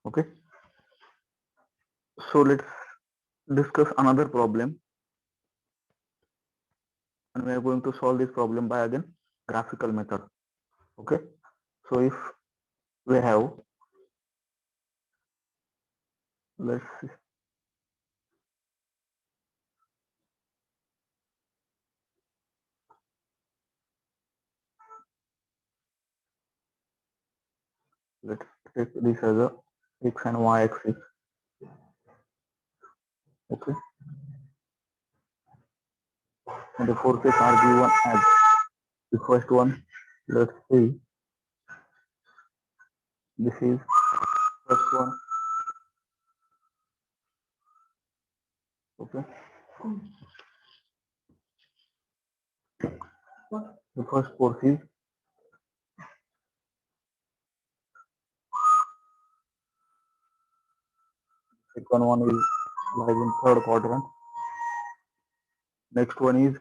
Okay, so let's discuss another problem, and we are going to solve this problem by again graphical method. Okay, so if we have, let's see, let's take this as a x and y axis. Okay, and the forces are given as the first one. Let's see, this is first one. Okay, the first force is, second one is lies in third quadrant. Next one is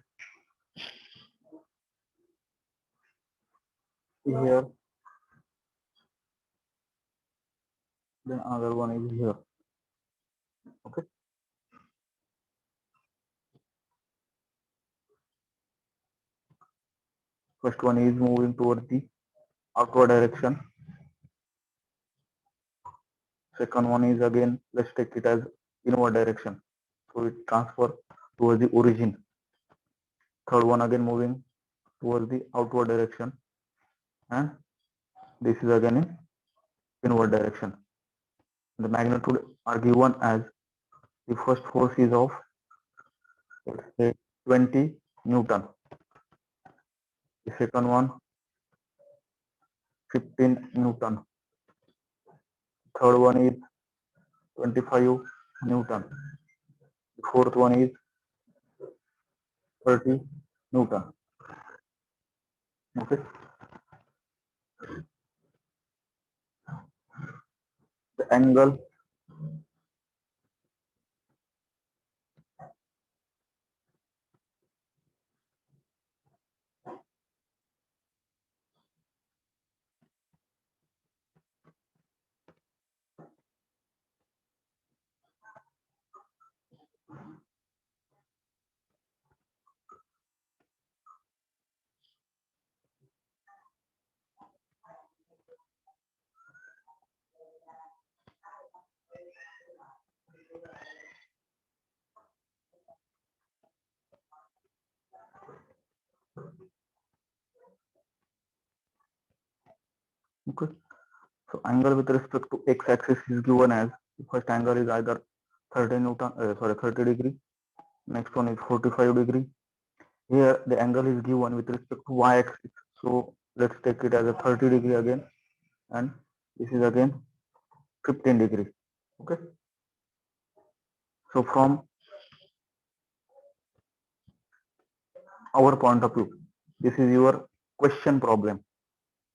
here, then another one is here. Okay, first one is moving towards the outward direction. Second one is again, let's take it as inward direction, so it transfer towards the origin. Third one again moving towards the outward direction, and this is again in inward direction. The magnitude are given as, the first force is of, let's say, 20 Newton. The second one 15 Newton. Third one is 25 Newton. The fourth one is 30 Newton. Okay. The angle okay. So angle with respect to x-axis is given as, the first angle is either 30 Newton, 30 degree. Next one is 45 degree. Here the angle is given with respect to y-axis. So let's take it as a 30 degree again, and this is again 15 degree. Okay. So from our point of view, this is your question problem.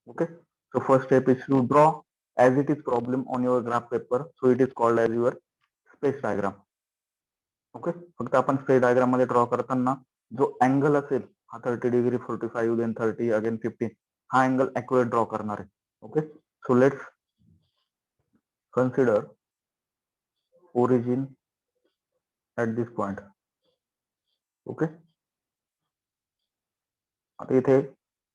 Okay. So first step is to draw as it is problem on your graph paper. So it is called as your space diagram. Okay, फक्त आपण space diagram मध्ये draw करताना जो angle असेल हा 30 degree 45 then 30 again 15 हा angle accurate draw करणार आहे. Okay, so let's consider origin at this point. Okay, आता इथे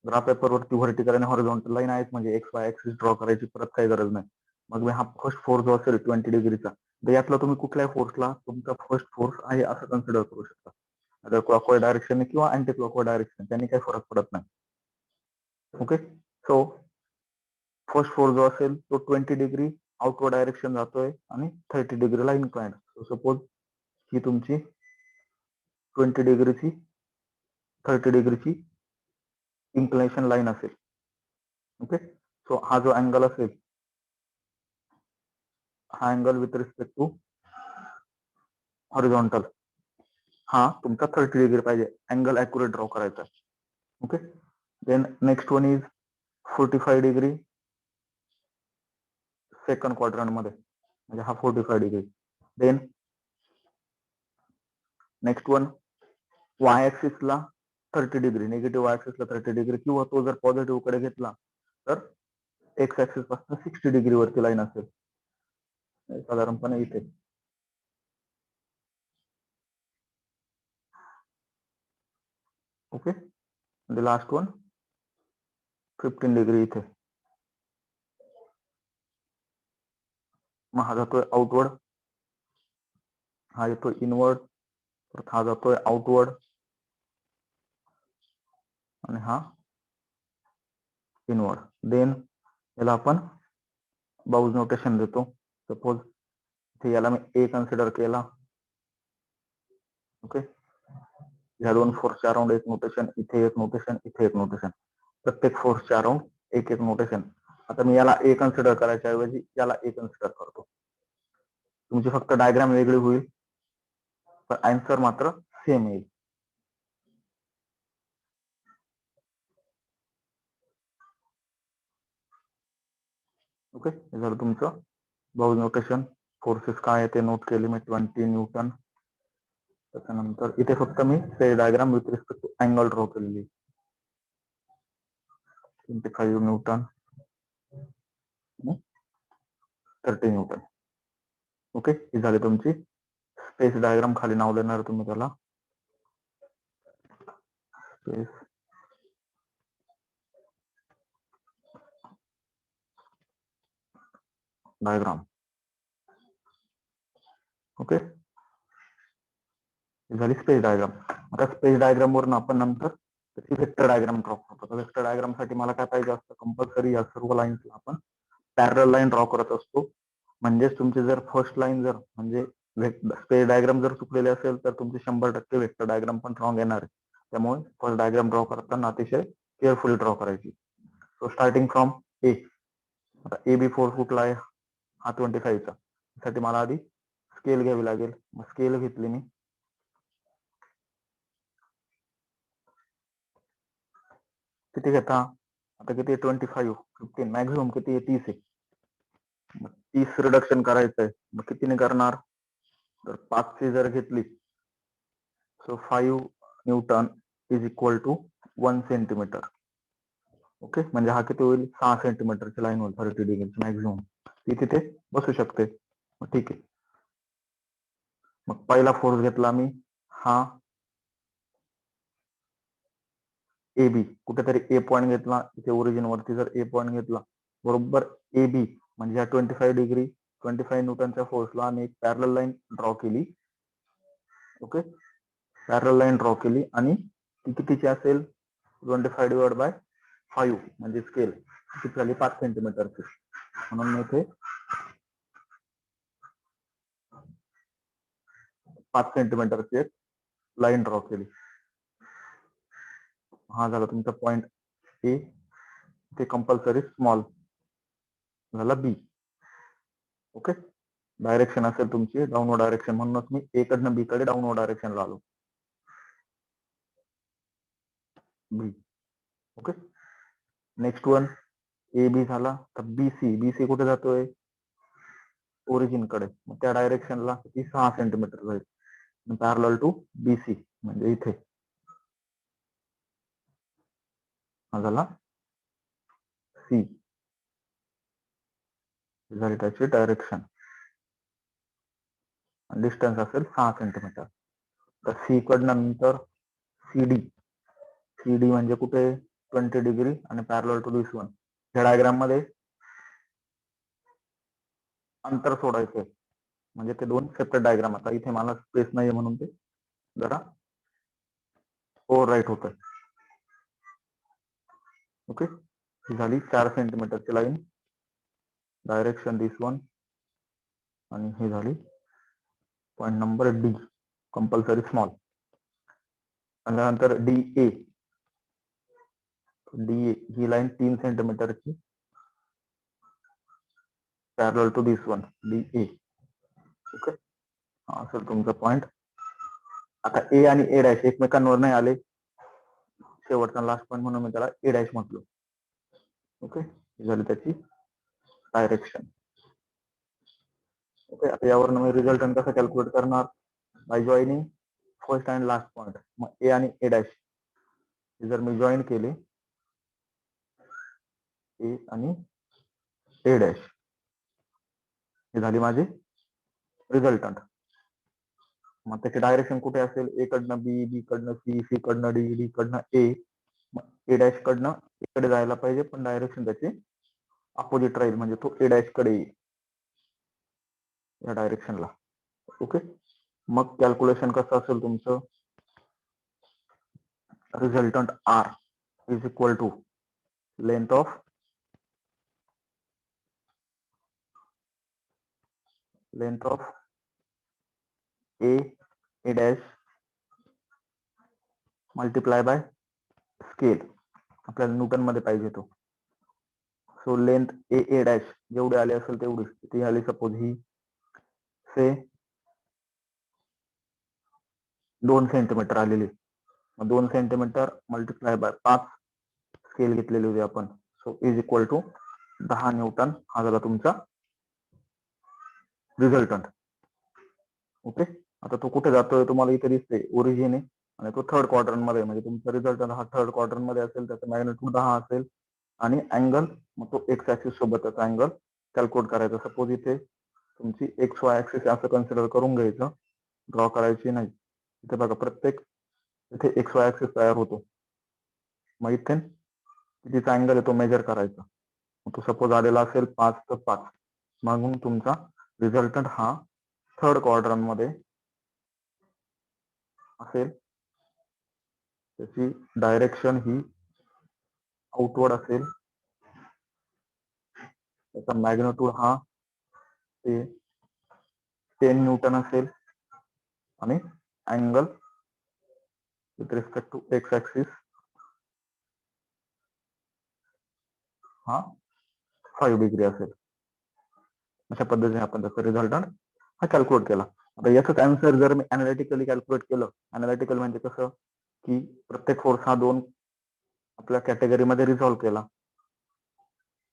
ग्राफ पेपरवरती व्हर्टिकल आणि हॉरिझॉन्टल लाईन आहेत, म्हणजे एक्स वाय ऍक्सिस ड्रॉ करायची परत काही गरज नाही. मग मी हा फर्स्ट फोर्स जो असेल 20 डिग्रीचा, तर यातला तुम्ही कुठल्याही फोर्सला तुमचा फर्स्ट फोर्स आहे असं कन्सिडर करू शकता. आता क्लॉकवाईज डायरेक्शन किंवा अँटी क्लॉकवाईज डायरेक्शन त्यांनी काही फरक पडत नाही. ओके, सो फर्स्ट फोर्स जो असेल तो 20 डिग्री आउटवर्ड डायरेक्शन जातोय आणि 30 डिग्रीला इन्क्लाइंड. सो सपोज ही तुमची 20 डिग्रीची 30 डिग्रीची इन्क्लायशन लाईन असेल. ओके, सो हा जो अँगल असेल, हा angle with respect to horizontal हा तुमचा 30 डिग्री पाहिजे, अँगल ॲक्युरेट ड्रॉ करायचा. Okay, then next one is 45 degree second quadrant मध्ये, म्हणजे हा 45 degree. Then next one Y ऍक्सिसला 30 डिग्री, निगेटिव्ह वाय ऍक्सिसला 30 डिग्री, किंवा तो जर पॉझिटिव्ह कडे घेतला तर एक्स ऍक्सिस पासून 60 डिग्री वरती लाईन असेल. साधारणपणे इथे. ओके, म्हणजे लास्ट वन 15 डिग्री इथे. मग हा जातोय आउटवर्ड, हा येतोय इनवर्ड, परत हा जातोय आउटवर्ड आणि हा इनवर्ड. देन याला आपण बाउज नोटेशन देतो. सपोज इथे याला मी ए कन्सिडर केला. ओके, या दोन फोर्सच्या अराउंड एक नोटेशन, इथे एक नोटेशन, इथे एक नोटेशन, प्रत्येक फोर्सच्या अराउंड एक एक नोटेशन. आता मी याला ए कन्सिडर करायच्या ऐवजी याला ए कन्सिडर करतो. तुमची फक्त डायग्राम वेगळी होईल, पण आन्सर मात्र सेम येईल. ओके, हे झालं तुमचं बाउज नोटेशन. फोर्सेस काय आहे ते नोट केले मी, 20 न्यूटन. त्याच्यानंतर इथे फक्त मी phase diagram with respect to angle draw केलेली, 25 न्यूटन, 30 न्यूटन. ओके, ही झाली तुमची स्पेस डायग्राम. खाली नाव देणार तुम्ही त्याला स्पेस डायग्राम. ओके, झाली स्पेस डायग्राम. आता स्पेस डायग्राम वरून आपण नंतर त्याची वेक्टर डायग्राम ड्रॉ करतो. वेक्टर डायग्राम साठी मला काय पाहिजे असतं, कंपल्सरी या सर्व लाईन्सला आपण पॅरल लाईन ड्रॉ करत असतो. म्हणजेच तुमची जर फर्स्ट लाईन जर म्हणजे स्पेस डायग्राम जर चुकलेले असेल तर तुमची 100% वेक्टर डायग्राम पण रॉंग येणार आहे. त्यामुळे फर्स्ट डायग्राम ड्रॉ करताना अतिशय केअरफुली ड्रॉ करायची. सो स्टार्टिंग फ्रॉम ए. आता ए बी फोर्स कुठला आहे, हा 25चा. साठी मला आधी स्केल घ्यावी लागेल. मग स्केल घेतली मी, किती घेता आता, किती 25, 15, मॅक्झिमम किती आहे 30 आहे. 30 रिडक्शन करायचंय, मग कितीने करणार, तर 5 ची जर घेतली, so 5 newton is equal to 1 centimetre. Okay, म्हणजे हा किती होईल, 6 सेंटीमीटरची लाईन होईल 30 डिग्री मॅक्झिमम. ती तिथे बसू शकते. ठीक आहे, मग पहिला फोर्स घेतला मी, हा ए बी, कुठेतरी ए पॉईंट घेतला इथे ओरिजिन वरती. जर ए पॉईंट घेतला बरोबर ए बी, म्हणजे या 25 डिग्री 25 न्यूटनच्या फोर्सला आम्ही एक पॅरल लाईन ड्रॉ केली. ओके, पॅरल लाईन ड्रॉ केली आणि ती कितीची असेल, 25 डिवाइड बाय 5 म्हणजे स्केल किती झाली, 5 सेंटीमीटरची. म्हणून मी इथे 5 सेंटीमीटरची एक लाईन ड्रॉ केली. हा झाला तुमचा पॉइंट ए. ते कंपल्सरी स्मॉल झाला बी. ओके, डायरेक्शन असेल तुमची डाऊनवर्ड डायरेक्शन, म्हणूनच मी ए कडनं बी कडे डाऊनवर्ड डायरेक्शनला आलो, B. Okay, next one A B झाला. तर बी सी, बी सी कुठे जातोय, ओरिजिन कडे. मग त्या डायरेक्शनला किती, 6 सेंटीमीटर जाईल पॅरलल टू बी सी, म्हणजे इथे हा झाला सी, झाली त्याची डायरेक्शन. डिस्टन्स असेल 6 सेंटीमीटर. तर सी कडनं नंतर सी डी, सी डी म्हणजे कुठे, 20 डिग्री आणि पॅरलल टू दिस वन. ह्या डायग्राम मध्ये अंतर सोडायचंय, म्हणजे ते दोन सेपरेट डायग्राम. आता इथे मला स्पेस नाहीये म्हणून ते जरा ओव्हर राईट होत आहे. ओके, ही झाली 4 सेंटीमीटरची लाईन, डायरेक्शन दिस वन, आणि ही झाली point number D, compulsory small. आणि त्यानंतर डी ए, डी ए ही लाईन 3 सेंटीमीटरची parallel to this one, D A. Okay, हा असेल तुमचा पॉइंट. आता ए आणि ए डॅश एकमेकांवर नाही आले, शेवटचा लास्ट पॉइंट म्हणून मी त्याला ए डॅश म्हटलो. ओके, ही झाली त्याची डायरेक्शन. ओके, आता यावरून मी रिझल्टंट कसं कॅल्क्युलेट करणार, by joining first and last point. मग ए आणि ए डॅश जर मी जॉईन केले, ए आणि ए डॅश, ही झाली माझी रिझल्टंट. मग त्याचे डायरेक्शन कुठे असेल? ए कडनं बी, बी कडनं सी, सी कडनं डी, डी कडनं ए. ए डॅश कडनं इकडे जायला पाहिजे, पण डायरेक्शन त्याचे अपोजिट राहील, म्हणजे तो ए डॅश कडे येईल या डायरेक्शनला. ओके. मग कॅल्क्युलेशन कसं असेल तुमचं? Resultant R is equal to length of A dash multiply by scale. आपल्याला न्यूटन मध्ये पाहिजे तो. सो लेंथ ए डॅश जेवढे आले असेल तेवढी, किती आली? सपोज ही से 2 सेंटीमीटर आलेली. 2 सेंटीमीटर मल्टिप्लाय बाय 5 स्केल घेतलेली होती आपण. So is equal to 10 newton. हा झाला तुमचा रिझल्टंट. ओके. आता तो कुठे जातोय? तुम्हाला इथे दिसते ओरिजिन आहे आणि तो थर्ड क्वाड्रंट मध्ये, म्हणजे तुमचा रिझल्टंट हा थर्ड क्वाड्रंट मध्ये असेल, त्याचा मॅग्निट्यूड 10 असेल आणि अँगल, मग तो एक्स ऍक्सिस सोबतच अँगल कॅल्क्युलेट करायचा. सपोज इथे तुमची एक्स वाय ऍक्सिस असं कन्सिडर करून घ्यायचं, ड्रॉ करायची नाही. इथे बघा प्रत्येक इथे एक्स वाय ऍक्सिस तयार होतो. मग इथे कितीचा अँगल आहे तो मेजर करायचा. मग तो सपोज आलेला असेल 5 तर 5. मग तुमचा रिझल्टंट हा थर्ड क्वाड्रंट मध्ये असेल. त्याची डायरेक्शन ही आउटवर्ड असेल. त्याचा मॅग्निट्यूड हा 10 न्यूटन असेल आणि angle with respect to X axis हा 5 डिग्री असेल. अशा पद्धतीने आपण त्याचा रिझल्टंट हा कॅल्क्युलेट केला. आता याचाच आन्सर जर मी अनालिटिकली कॅल्क्युलेट केलं, अनालिटिकल म्हणजे कसं की प्रत्येक फोर्स हा 2 आपल्या कॅटेगरीमध्ये रिझॉल्व्ह केला.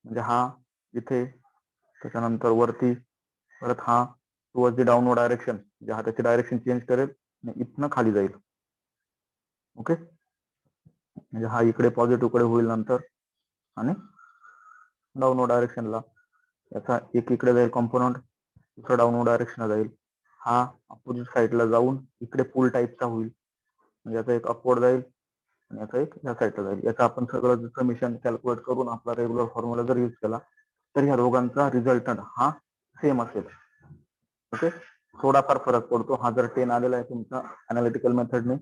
म्हणजे हा इथे, त्याच्यानंतर वरती, परत हा टुवर्ड्स द डाऊनवर्ड डायरेक्शन, म्हणजे हा त्याची डायरेक्शन चेंज करेल आणि इथनं खाली जाईल. ओके. म्हणजे हा इकडे पॉझिटिव्ह कडे होईल नंतर आणि डाऊनवर्ड डायरेक्शनला. याचा एक इकडे जाईल कॉम्पोनंट, दुसरा डाऊनवर्ड डायरेक्शनला जाईल. हा अपोजिट साईडला जाऊन इकडे पूल टाईपचा होईल, म्हणजे याचा एक अपवर्ड जाईल आणि याचा एक या साईडला जाईल. याचा आपण सगळं समिशन कॅल्क्युलेट करून आपला रेग्युलर फॉर्म्युला जर यूज केला तर ह्या दोघांचा रिझल्टंट हा सेम असेल. ओके. थोडाफार फरक पडतो. हा जर 10 आलेला आहे तुमचा अनालिटिकल मेथडने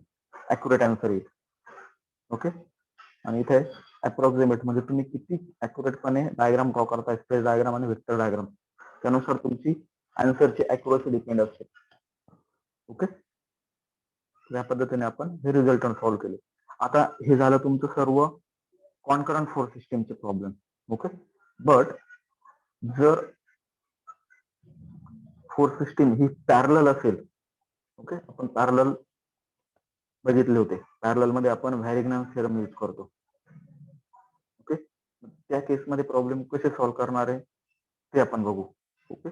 ॲक्युरेट आन्सर येईल. ओके. आणि इथे अप्रॉक्सिमेट म्हणजे तुम्ही किती ॲक्युरेटपणे डायग्राम ड्रॉ करताय, स्पेस डायग्राम आणि वेक्टर डायग्राम, त्यानुसार तुमची आन्सरची ॲक्युरेसी डिपेंड असते. ओके. या पद्धतीने आपण हे रिझल्टंट सॉल्व्ह केले. आता हे झालं तुमचं सर्व कॉन्करंट फोर्स सिस्टीमचे प्रॉब्लेम. ओके. बट जर फोर्स सिस्टीम ही पॅरलल असेल, ओके, आपण पॅरलल बघितले होते. पॅरलल मध्ये आपण व्हॅरिग्नन्स थेरम यूज करतो. ओके. त्या केसमध्ये प्रॉब्लेम कसे सॉल्व्ह करणार आहे ते आपण बघू. ओके.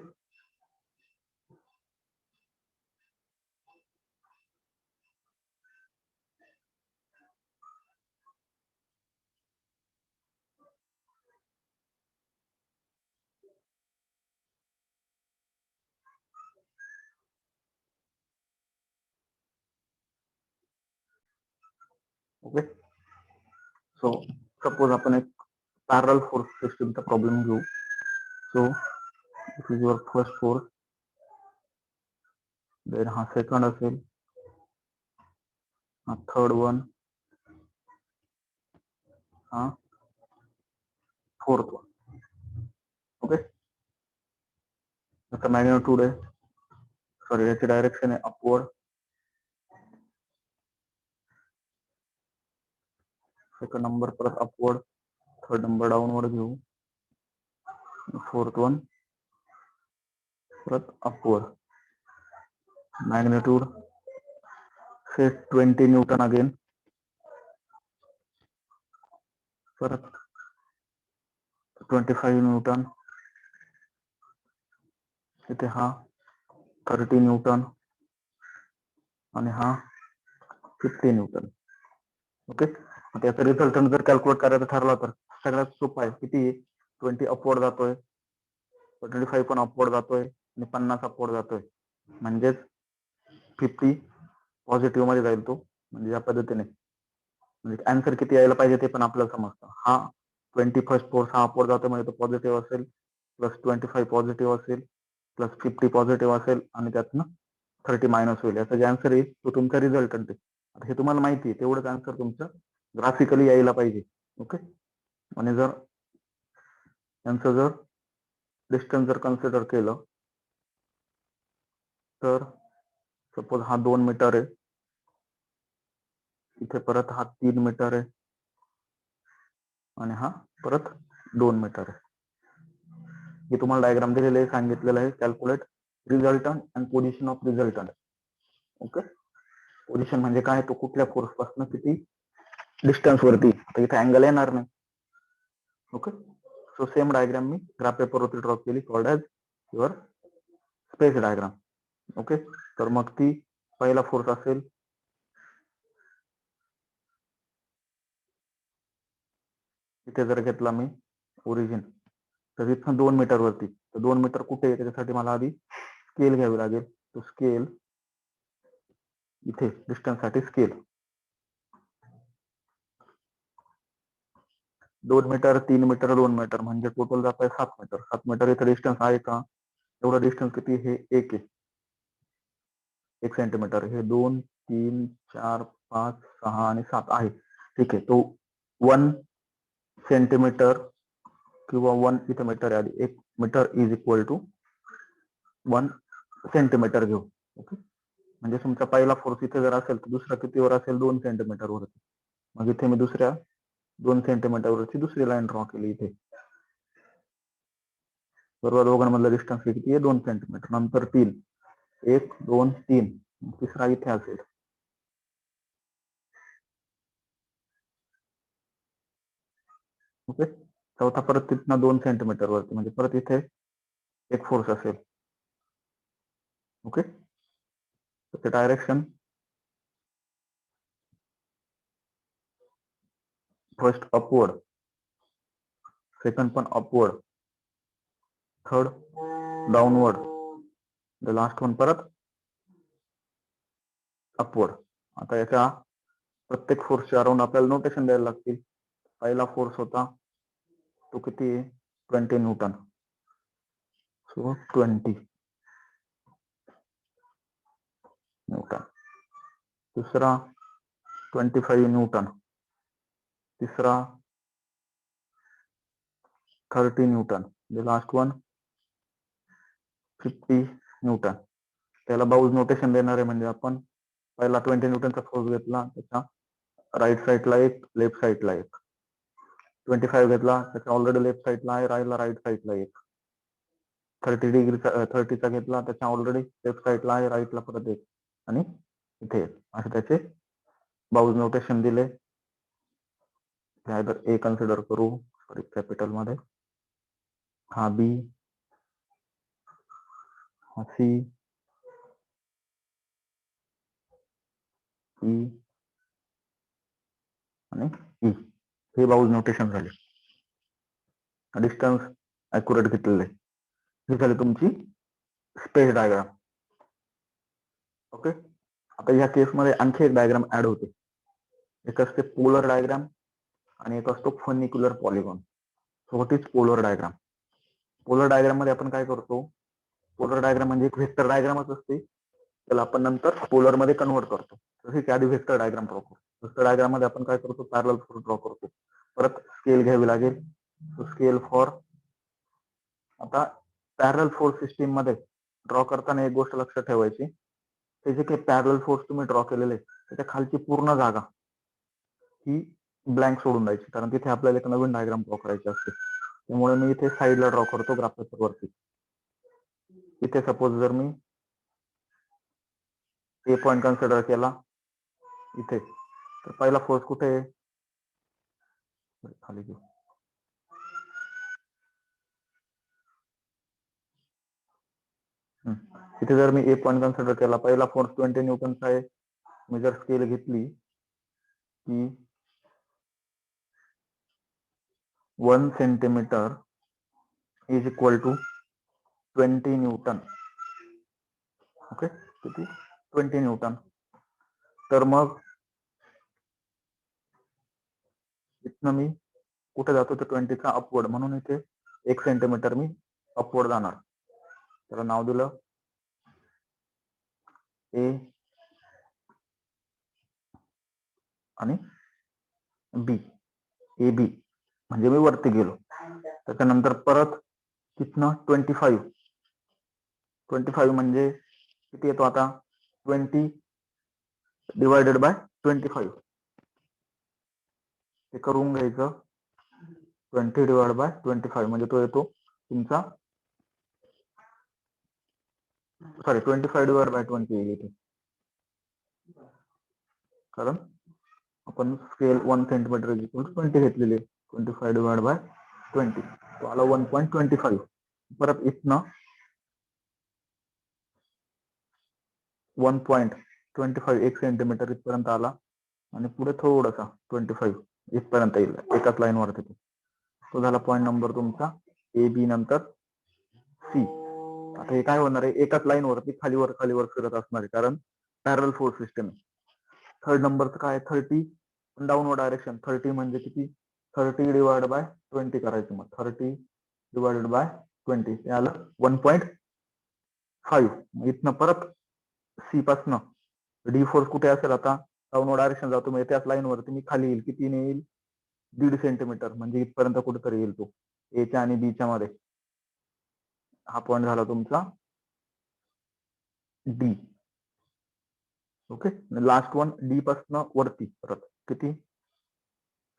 ओके. सो सपोज आपण एक पॅरल फोर्स सिस्टीमचा प्रॉब्लेम घेऊ. So this is your first force, then हा सेकंड असेल, हा थर्ड वन, हा फोर्थ वन. ओके. त्याचा मॅग्निट्यूड आहे, सॉरी याची डायरेक्शन आहे अपवर्ड. सेकंड नंबर परत अपवर्ड, थर्ड नंबर डाऊनवर्ड घेऊ, फोर्थ वन परत अपवर्ड. मॅग्निट्यूड से 20 न्यूटन अगेन, परत 25 न्यूटन, इथे हा 30 न्यूटन आणि हा 50 न्यूटन. ओके. त्याचा रिझल्टंट जर कॅल्क्युलेट करायचा ठरला तर सगळ्यात सोपं आहे. किती? 20 अपवर्ड जातोय, 25 पण अपवर्ड जातोय आणि 50 अपवर्ड जातोय. म्हणजेच 50 पॉझिटिव्ह मध्ये जाईल तो, म्हणजे या पद्धतीने. म्हणजे आन्सर किती यायला पाहिजे ते पण आपल्याला समजतं. हा 21st फोर्स हा अपवर्ड जातो म्हणजे तो पॉझिटिव्ह असेल, प्लस 25 पॉझिटिव्ह असेल, प्लस 50 पॉझिटिव्ह असेल आणि त्यातनं 30 मायनस होईल. याचा जे आन्सर येईल तो तुमचा रिझल्टंट आहे. आता हे तुम्हाला माहिती आहे, तेवढंच आन्सर तुमचं ग्राफिकली यायला पाहिजे. ओके. आणि जर यांचं जर डिस्टन्स जर कन्सिडर केलं तर सपोज हा 2 मीटर आहे, इथे परत हा 3 मीटर आहे आणि हा परत 2 मीटर आहे. हे तुम्हाला डायग्राम दिलेले आहे, सांगितलेलं आहे calculate resultant and position of resultant. Okay. Position म्हणजे काय, तो कुठल्या फोर्स पासून किती डिस्टन्स वरती, आता इथे अँगल येणार नाही. ओके. सो सेम डायग्राम मी ग्राफ पेपरवरती ड्रॉ केली, called as your space diagram. Okay. तर मग ती पहिला फोर्स असेल इथे जर घेतला मी ओरिजिन, तर इथं 2 मीटर वरती, तर 2 मीटर कुठे आहे त्याच्यासाठी मला आधी स्केल घ्यावी लागेल. तो स्केल इथे डिस्टन्स साठी स्केल 2 मीटर, 3 मीटर, 2 मीटर म्हणजे टोटल जात आहे 7 मीटर. 7 मीटर इथे डिस्टन्स आहे का, एवढा डिस्टन्स किती, हे 1 आहे, 1 सेंटीमीटर. हे 2, 3, 4, 5, 6 आणि 7 आहे. ठीक आहे. तो 1 सेंटीमीटर किंवा 1 इथे मीटर आहे आधी, 1 metre is equal to 1 centimetre घेऊ. ओके. म्हणजे तुमचा पहिला फोर्स इथे जर असेल तर दुसरा कितीवर असेल, 2 सेंटीमीटर वरती. मग इथे मी दुसऱ्या 2 सेंटीमीटर वरची दुसरी लाईन ड्रॉ केली इथे. बरोबर. दोघांमधला डिस्टन्स किती आहे, 2 सेंटीमीटर. नंतर 3, 1, 2, 3, तिसरा इथे असेल. ओके. चौथा परत तिथनं 2 सेंटीमीटर वरती, म्हणजे परत इथे एक फोर्स असेल. ओके. ते डायरेक्शन फर्स्ट अपवर्ड, सेकंड पण upward, third downward, the last one परत अपवर्ड. आता याच्या प्रत्येक फोर्सच्या अराउंड आपल्याला नोटेशन द्यायला लागतील. पहिला फोर्स होता तो किती आहे, 20 न्यूटन. So 20 Newton. दुसरा 25 न्यूटन. तिसरा 30 Newton. The last one 50 Newton. त्याला बाउज नोटेशन देणार आहे, म्हणजे आपण पहिला 20 न्यूटनचा फोर्स घेतला, त्याच्या राईट साईडला एक, लेफ्ट साईडला एक. 25 घेतला, त्याच्या ऑलरेडी लेफ्ट साईडला आहे, राहिला राईट साईडला एक. 30चा घेतला, त्याच्या ऑलरेडी लेफ्ट साईडला आहे, राईटला परत एक आणि इथे असे त्याचे बाउज नोटेशन दिले. आयदर ए कन्सिडर करू, सॉरी कॅपिटल मध्ये, हा बी, हा सी, ई आणि ई. हे बाउज नोटेशन झाले, डिस्टन्स अॅक्युरेट घेतलेले. ही झाली तुमची स्पेस डायग्राम. ओके. आता या केसमध्ये आणखी एक डायग्राम ऍड होते. एक असते पोलर डायग्राम आणि एक असतो funicular polygon. So what is polar diagram. Polar diagram मध्ये आपण काय करतो, पोलर डायग्राम म्हणजे एक व्हेक्टर डायग्रामच असते, त्याला आपण नंतर पोलर मध्ये कन्व्हर्ट करतो. जसे की आधी व्हेक्टर डायग्राम ड्रॉ करतो. व्हेक्टर डायग्राम मध्ये आपण काय करतो, पॅरलल फोर्स ड्रॉ करतो, परत स्केल घ्यावी लागेल. स्केल फॉर, आता पॅरल फोर्स सिस्टीम मध्ये ड्रॉ करताना एक गोष्ट लक्षात ठेवायची, ते जे काही पॅरल फोर्स तुम्ही ड्रॉ केलेले त्याच्या खालची पूर्ण जागा ही ब्लँक सोडून द्यायची, कारण तिथे आपल्याला एक नवीन डायग्राम ड्रॉ करायची असते. त्यामुळे मी इथे साईडला ड्रॉ करतो ग्राफ पेपर वरती. इथे सपोज जर मी ए पॉइंट कन्सिडर केला इथे, तर पहिला फोर्स कुठे आहे, खाली घेऊ, इथे जर मी ए पॉइंट कन्सिडर केला, पहिला फोर्स 20 न्यूटनचा आहे. मी जर स्केल घेतली की 1 centimetre is equal to 20 newton, okay, किती 20 न्यूटन. तर मग इथनं मी कुठे जातो तर 20चा अपवर्ड, म्हणून इथे 1 सेंटीमीटर मी अपवर्ड जाणार. त्याला नाव दिलं ए आणि बी, ए बी म्हणजे मी वरती गेलो. त्याच्यानंतर परत तिथनं 25 म्हणजे किती येतो आता 20 डिवायडेड बाय 25 हे करून घ्यायचं. 20 डिवाइड बाय 25 म्हणजे तो येतो तुमचा, सॉरी 25 डिवाइड बाय 20 येईल इथे, कारण आपण स्केल 1 सेंटीमीटर 20 घेतलेली. 25 डिवाइड बाय 20 तो आला 1.25. परत इथनं 1.25 1 सेंटीमीटर इथपर्यंत आला आणि पुढे थोडासा 25 इथपर्यंत येईल एकाच लाईन वरती. तो झाला पॉईंट नंबर तुमचा ए बी. नंतर सी. आता हे काय होणार आहे, एकाच लाईन वरती खालीवर फिरत असणार आहे, कारण पॅरल फोर्स सिस्टम आहे. थर्ड नंबरचं काय 30 डाऊनवर्ड डायरेक्शन. 30 म्हणजे किती 30 डिवाइड बाय 20 करायचं. मग 30 डिवाइडेड बाय 20 ते आलं 1.5. इथनं परत सी पासनं डी फोर्स कुठे असेल आता डाऊनवर्ड डायरेक्शन जातो, म्हणजे त्याच लाईन वरती मी खाली येईल. किती येईल 1.5 सेंटीमीटर म्हणजे इथपर्यंत कुठेतरी येईल तो एच्या आणि बीच्या मध्ये. हा पॉईंट झाला तुमचा D. Okay, last one D पासन वरती परत किती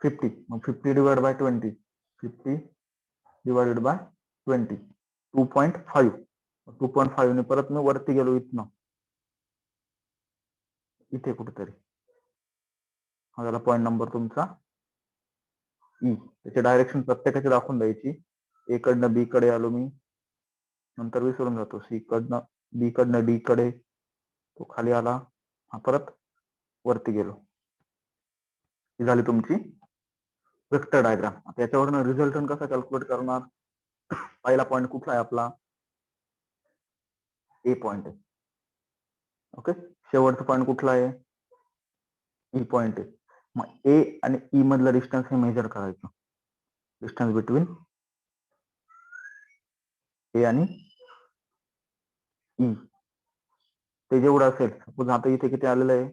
50. मग 50 डिवाइड बाय 20 50 डिवाइडेड बाय 20 2.5. 2.5 ने परत मी वरती गेलो इथनं इथे कुठेतरी. हा झाला पॉईंट नंबर तुमचा ई. त्याची डायरेक्शन प्रत्येकाची दाखवून द्यायची. ए कडनं बी कडे आलो मी, नंतर विसरून जातो. सी कडनं बी कडनं डी कडे, तो खाली आला, हा परत वरती गेलो. ही झाली तुमची वेक्टर डायग्राम. त्याच्यावरनं रिझल्टंट कसा कॅल्क्युलेट करणार. पहिला पॉईंट कुठला आहे आपला ए पॉईंट आहे. ओके, शेवटचा पॉईंट कुठला आहे ई पॉईंट आहे. मग ए आणि ई मधलं डिस्टन्स हे मेजर करायचं. डिस्टन्स बिटवीन ए आणि ई ते जेवढं असेल, सपोज आता इथे किती आलेलं आहे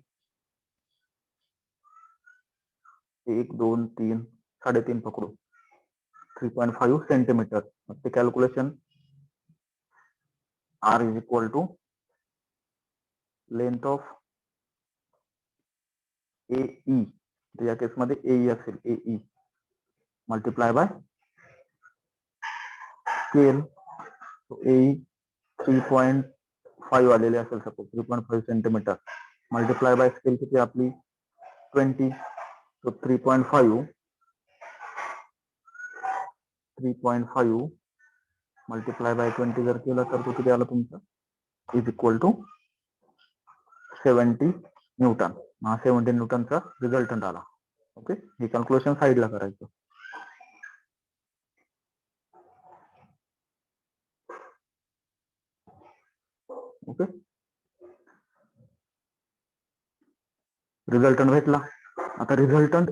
1 2 3 3.5 पकडू 3.5 सेंटीमीटर. ते calculation R is equal to length of A E, या केसमध्ये ए असेल A E multiply by scale. A 3.5 आलेले असेल suppose 3.5 centimetre multiply by scale किती आपली 20. तो 3.5 मल्टिप्लाय बाय 20 जर केलं तर तो किती आला तुमचा इज इक्वल टू 70 न्यूटन. हा 70 न्यूटनचा रिझल्टंट आला. ओके, हे कॅल्क्युलेशन साईडला करायचं. ओके, रिझल्टंट भेटला. आता रिझल्टंट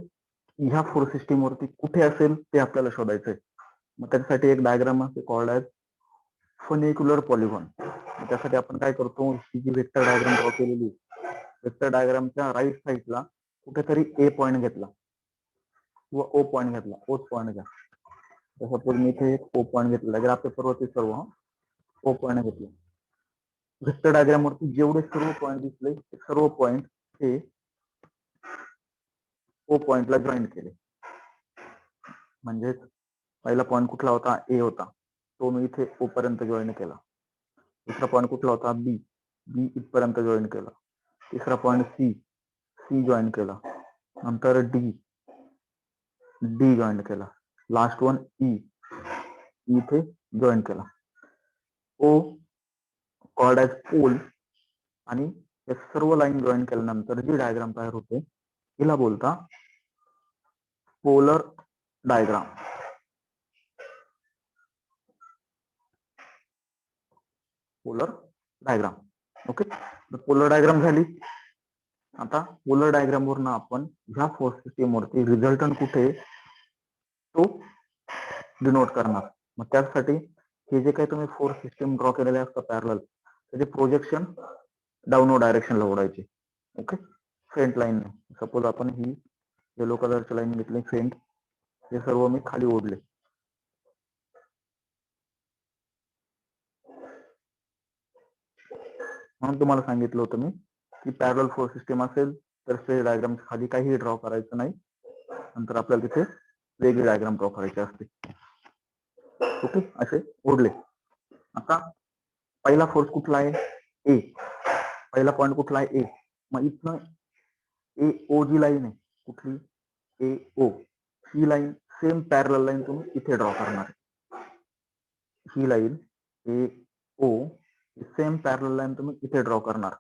ह्या फोर्स सिस्टीम वरती कुठे असेल ते आपल्याला शोधायचंय. मग त्याच्यासाठी एक डायग्राम आहे कॉल्ड ॲज फनिक्युलर पॉलिगॉन. त्यासाठी आपण काय करतो, ही जी वेक्टर डायग्राम ड्रॉ केलेली वेक्टर डायग्रामच्या राईट साईडला कुठेतरी ए पॉईंट घेतला किंवा ओ पॉईंट घेतला. ओच पॉईंट घ्या. सपोज मी इथे एक ओ पॉईंट घेतला, ग्राफ पेपरवरती सर्व ओ पॉईंट घेतला. वेक्टर डायग्राम वरती जेवढे सर्व पॉईंट दिसले ते सर्व पॉईंट हे ओ पॉइंटला जॉईन केले. म्हणजे पहिला पॉईंट कुठला होता ए होता, तो मी इथे ओ पर्यंत जॉईन केला. दुसरा पॉईंट कुठला होता बी, बी इथपर्यंत जॉईन केला. तिसरा पॉईंट सी, सी जॉईन केला. नंतर डी, डी जॉईन केला. लास्ट वन ई, इथे जॉईन केला. ओ कॉल्ड ॲज पोल. आणि हे सर्व लाईन जॉईन केल्यानंतर जी डायग्राम तयार होते हिला बोलता polar diagram. Polar diagram. Okay, polar diagram झाली. आता पोलर डायग्राम वरून आपण ह्या फोर्स सिस्टीम वरती रिझल्टंट कुठे तो डिनोट करणार. मग त्यासाठी हे जे काही तुम्ही फोर्स सिस्टीम ड्रॉ केलेले असतात पॅरलल, त्याचे प्रोजेक्शन डाऊनवर्ड डायरेक्शनला ओढायचे. Okay, front line. सपोज आपण ही येलो कलरची लाईन घेतली फ्रंट, हे सर्व मी खाली ओढले. म्हणून तुम्हाला सांगितलं होतं मी की पॅरलल फोर्स सिस्टीम असेल तर स्ट्रेट डायग्राम खाली काही ड्रॉ करायचं नाही, नंतर आपल्याला तिथे वेगळी डायग्राम ड्रॉ करायची असते. ओके, असे ओढले. आता पहिला फोर्स कुठला आहे? ए. पहिला पॉईंट कुठला आहे? ए. मग इथनं ए ओ जी लाईन आहे कुठली? A O. ही लाईन सेम पॅरलल लाईन तुम्ही इथे ड्रॉ करणार. ही line A O same parallel line तुम्ही इथे ड्रॉ करणार,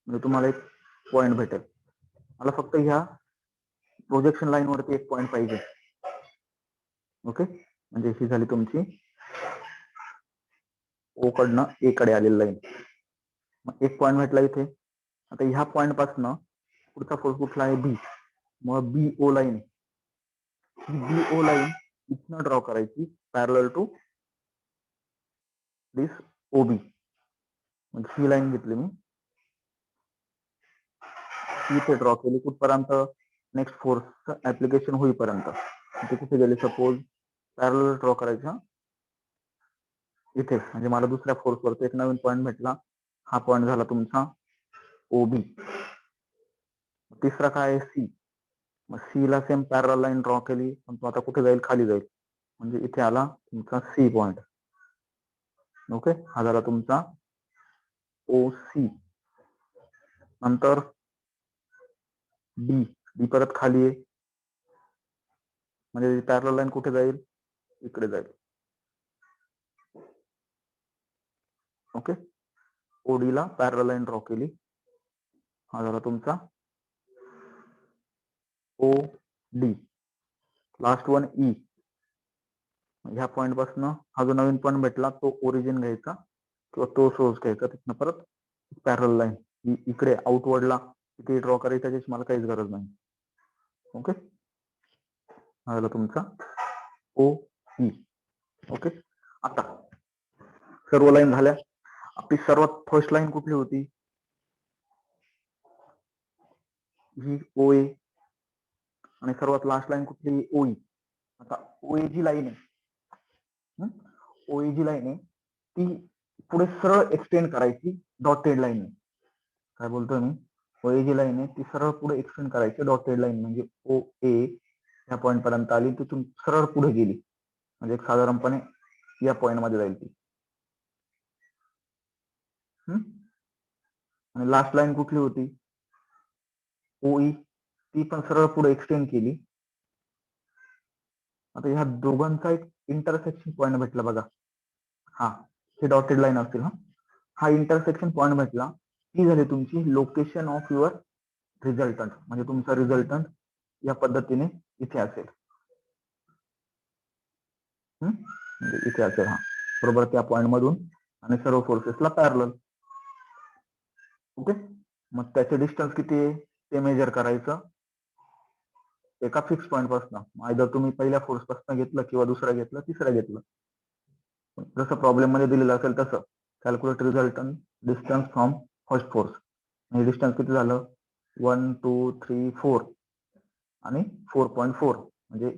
म्हणजे तुम्हाला एक पॉईंट भेटेल. मला फक्त ह्या प्रोजेक्शन लाईन वरती एक पॉईंट पाहिजे. ओके, म्हणजे ही झाली तुमची ओ कडनं ए कडे आलेली लाईन. मग एक पॉईंट भेटला इथे. आता ह्या पॉईंट पासून पुढचा फोर्स कुठला आहे? बी. मग बी ओ लाईन, ही बी ओ लाईन इथनं ड्रॉ करायची parallel to this O B. मग ही लाईन घेतली मी, इथे ड्रॉ केली कुठपर्यंत? नेक्स्ट फोर्स ऍप्लिकेशन होईपर्यंत. इथे कुठे गेले? सपोज पॅरलल ड्रॉ करायचा इथे, म्हणजे मला दुसऱ्या फोर्स वरती एक नवीन पॉईंट भेटला. हा पॉईंट झाला तुमचा ओ बी. तिसरा काय आहे? सी. मग सी ला सेम पॅरलल लाईन ड्रॉ केली, पण तो आता कुठे जाईल? खाली जाईल, म्हणजे इथे आला तुमचा सी पॉईंट. ओके, हा झाला तुमचा ओ सी. नंतर डी. डी परत खाली आहे, म्हणजे पॅरलल लाईन कुठे जाईल? इकडे जाईल. ओके, ओडी ला पॅरलल लाईन ड्रॉ केली, हा झाला तुमचा O D. Last one E. ह्या पॉईंट पासून हा जो नवीन पॉईंट भेटला तो ओरिजिन घ्यायचा किंवा तो सोर्स घ्यायचा, तिथनं परत पॅरलल लाईन इकडे आउटवर्डला इथे ड्रॉ करायची, त्याची मला काहीच गरज नाही. ओके, हा झाला तुमचा ओ ई. ओके, आता सर्व लाईन झाल्या. आपली सर्वात फर्स्ट लाईन कुठली होती? ही ओ ए. आणि सर्वात लास्ट लाईन कुठली? ओ ई. आता ओ ए जी लाईन आहे, ओ ए जी लाईन आहे ती पुढे सरळ एक्सटेंड करायची डॉटेड लाईन. काय बोलतोय मी? ओ ए जी लाईन आहे ती सरळ पुढे एक्सटेंड करायची डॉटेड लाईन, म्हणजे ओ ए या पॉईंट पर्यंत आली, तिथून सरळ पुढे गेली, म्हणजे साधारणपणे या पॉईंट मध्ये जाईल ती. आणि लास्ट लाईन कुठली होती? ओ ई. ती पण सरळ पुढे एक्सटेंड केली. आता ह्या दोघांचा एक इंटरसेक्शन पॉईंट भेटला बघा. हा, हे डॉटेड लाईन असतील. हा इंटरसेक्शन पॉईंट भेटला, ती झाली तुमची लोकेशन ऑफ युअर रिझल्टंट, म्हणजे तुमचा रिझल्टंट या पद्धतीने इथे असेल. म्हणजे इथे असेल, हा बरोबर त्या पॉईंट मधून, आणि सर्व फोर्सेसला पॅरलल. ओके, मग त्याचे डिस्टन्स किती आहे ते मेजर करायचं एका फिक्स पॉईंट पासून. आयदर तुम्ही पहिल्या फोर्स पासून घेतलं किंवा दुसरा घेतलं, तिसरा घेतलं, जसं प्रॉब्लेम मध्ये दिलेलं असेल तसं. Calculate resultant distance from first force. म्हणजे डिस्टन्स किती झालं? 1 2 3 4 आणि 4.4, म्हणजे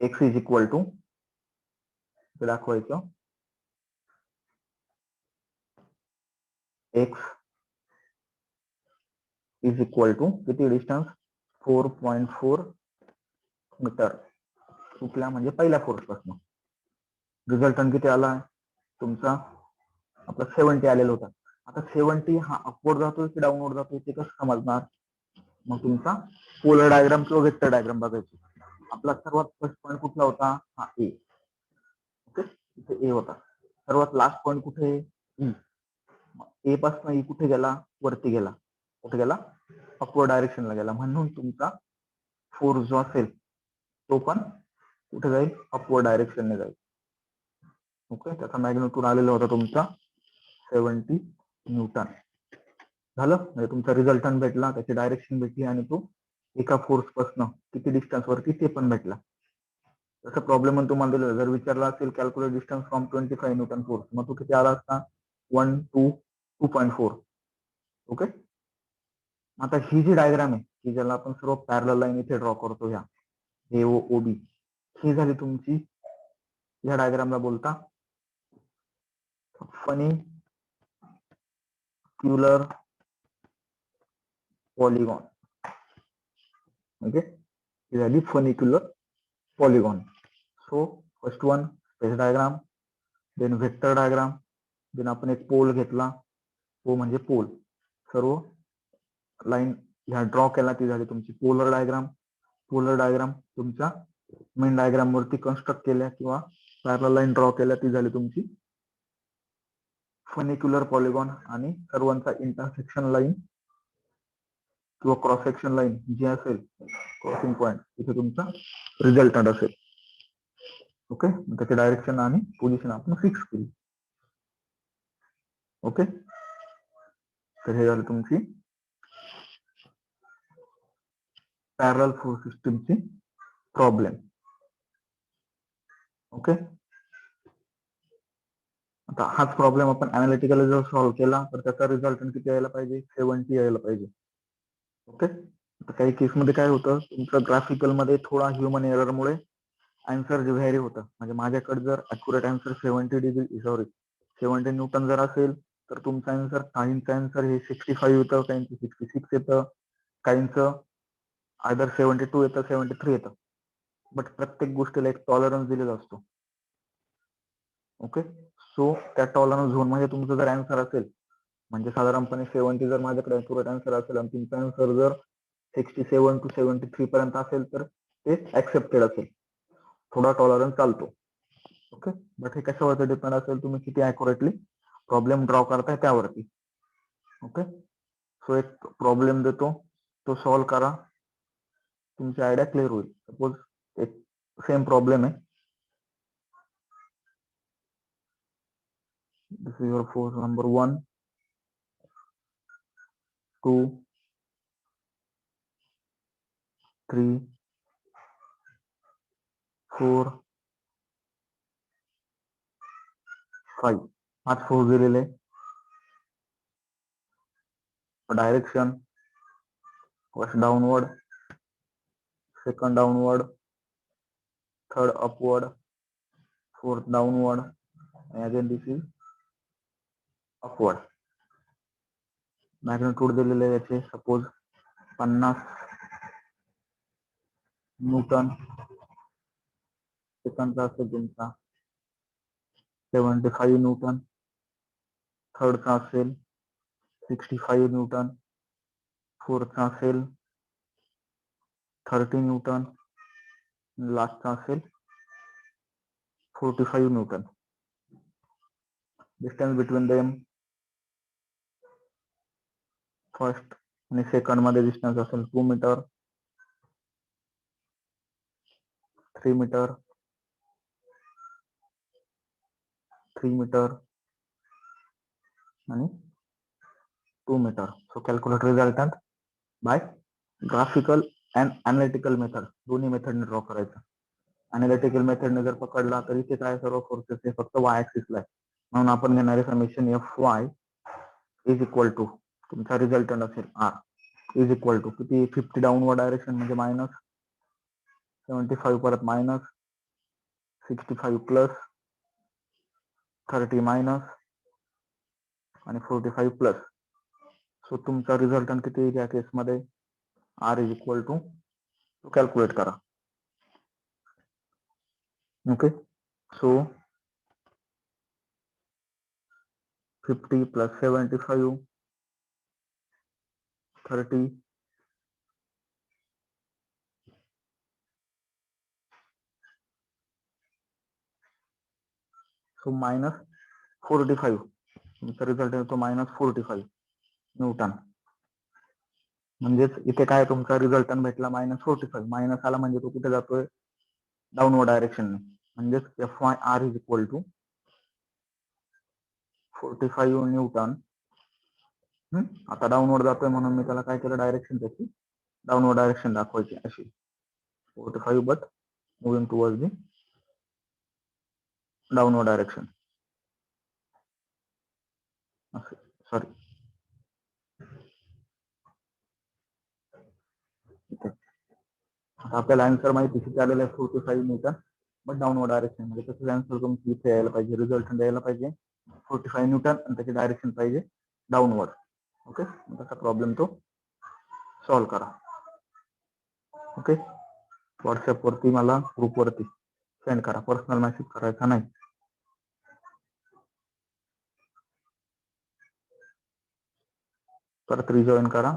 एक्स इज इक्वल टू दाखवायचं एक्स इज इक्वल टू किती? डिस्टन्स 4.4 मीटर कुठल्या? म्हणजे पहिल्या फोर्स पासून. रिझल्टंट किती आला तुमचा? आपला 70 आलेला होता. आता 70 हा अपवर्ड जातोय की डाऊनवर्ड जातोय ते कसं समजणार? मग तुमचा पोलर डायग्राम किंवा वेक्टर डायग्राम बघायची. आपला सर्वात फर्स्ट पॉईंट कुठला होता? हा ए. ओके, इथे ए होता. सर्वात लास्ट पॉईंट कुठे? ई. ए पासून ई कुठे गेला? वरती गेला. कुठे गेला? अपवर्ड डायरेक्शनला गेला. म्हणून तुमचा फोर्स जो असेल तो पण कुठे जाईल? अपवर्ड डायरेक्शनने जाईल. ओके, त्याचा मॅग्निट्यूड आलेला होता तुमचा 70 न्यूटन झालं. म्हणजे तुमचा रिझल्टंट भेटला, त्याची डायरेक्शन भेटली आणि तो एका फोर्स पासून किती डिस्टन्स वरती ते पण भेटला. तसं प्रॉब्लेम तुम्हाला दिलेला जर विचारला असेल calculate distance from 25 Newton force, मग तो किती आला असता 1 2 2.4. ओके. आता ही जी डायग्राम आहे की ज्याला आपण सर्व पॅरलल लाईन इथे ड्रॉ करतो, ह्या AOB, ही झाली तुमची, ह्या डायग्रामला बोलता फनिक्युलर पॉलिगॉन. ओके, ही झाली funicular polygon. So first one space diagram, then vector diagram, then आपण एक पोल घेतला, तो म्हणजे पोल, सर्व लाईन ह्या ड्रॉ केला, ती झाली तुमची पोलर डायग्राम. पोलर डायग्राम तुमच्या मेन डायग्राम वरती कन्स्ट्रक्ट केल्या किंवा पॅरलल लाईन ड्रॉ केल्या, ती झाली तुमची फनिक्युलर पॉलिगॉन. आणि सर्वांचा इंटरसेक्शन लाईन किंवा क्रॉस सेक्शन लाईन जी असेल, क्रॉसिंग पॉईंट, तिथे तुमचा रिझल्टंट असेल. ओके, त्याची डायरेक्शन आणि पोझिशन आपण फिक्स केली. ओके, तर हे झालं तुमची पॅरलल फोर्स सिस्टीमची प्रॉब्लेम. ओके, आता हाच प्रॉब्लेम आपण अनालिटिकली जर सॉल्व्ह केला तर त्याचा रिझल्टंट किती यायला पाहिजे, 70 यायला पाहिजे. ओके, आता काही केसमध्ये काय होतं, तुमचं ग्राफिकल मध्ये थोडा ह्युमन एररमुळे आन्सर जे व्हेरी होतं. म्हणजे माझ्याकडे जर अॅक्युरेट आन्सर 70 न्यूटन जर असेल तर तुमचा आन्सर, काहींचा आन्सर हे 65 येतं, काहींचं 66 येतं, काहींचं आयदर 72 येतं, 73 येतं. बट प्रत्येक गोष्टीला एक टॉलरन्स दिलेला असतो. ओके, सो त्या टॉलरन्स झोन मध्ये तुमचं जर आन्सर असेल, म्हणजे साधारणपणे 70 जर माझ्याकडे अॅक्युरेट आन्सर असेल आणि तुमचा आन्सर जर 67 to 73 पर्यंत असेल तर ते ऍक्सेप्टेड असेल, थोडा टॉलरन्स चालतो. ओके, बट हे कशावरती डिपेंड असेल, तुम्ही किती अॅक्युरेटली प्रॉब्लेम ड्रॉ करताय त्यावरती. ओके, सो एक प्रॉब्लेम देतो, तो सॉल्व्ह करा, तुमची आयडिया क्लिअर होईल. सपोज एक सेम प्रॉब्लेम आहे, this is your force number 1 2 3 4 5. 5 force दिलेले. Direction first downward, second downward, third upward, fourth downward, and again this is upward. Magnitude दिलेले याचे सपोज 50 न्यूटन, सेकंडचा असेल तुमचा 75 न्यूटन, थर्डचा असेल 65 न्यूटन, फोर्थचा असेल 30 न्यूटन, लास्टचा असेल 45 newton. Distance between them, first आणि सेकंड मध्ये डिस्टन्स असेल 2 मीटर, 3 मीटर, 3 मीटर आणि 2 metre. So calculate resultant by graphical and analytical method, दोन्ही मेथडने ड्रॉ करायचं. अनालिटिकल मेथडने जर पकडला तर इथे काय सर्व फोर्सेस हे फक्त वाय ऍक्सिसला आहे, म्हणून आपण घेणारे summation Fy is equal to, तुमचा रिझल्टंट असेल R इज इक्वल टू किती, 50 डाऊनवर्ड डायरेक्शन म्हणजे मायनस 75 परत मायनस 65 प्लस 30 मायनस आणि 45 प्लस. सो तुमचा रिझल्टंट किती येईल या केसमध्ये, R is equal to, calculate करा. Okay, so 50 plus 75 30 so minus 45, तुमचा रिझल्ट येतो मायनस 45 न्यूटन. म्हणजेच इथे काय तुमचा रिझल्टंट भेटला मायनस 45, मायनस आला म्हणजे तो कुठे जातोय, डाऊनवर्ड डायरेक्शन. म्हणजेच Fy R is equal to 45 newton आता डाऊनवर्ड जातोय म्हणून मी त्याला काय केलं, डायरेक्शन त्याची डाऊनवर्ड डायरेक्शन दाखवायची अशी 45 but moving towards the downward direction. Sorry, आपल्याला आन्सर माहिती किती आलेला आहे 45 न्यूटन, बट डाऊनवर्ड डायरेक्शन मध्ये. तसंच आन्सर तुमची इथे यायला पाहिजे, रिझल्ट द्यायला पाहिजे 45 न्यूटन आणि त्याची डायरेक्शन पाहिजे डाऊनवर्ड. ओके, त्याचा प्रॉब्लेम तो सॉल्व्ह करा. ओके, व्हॉट्सअप वरती मला ग्रुप वरती सेंड करा, पर्सनल मेसेज करायचा नाही. परत रिजॉईन करा.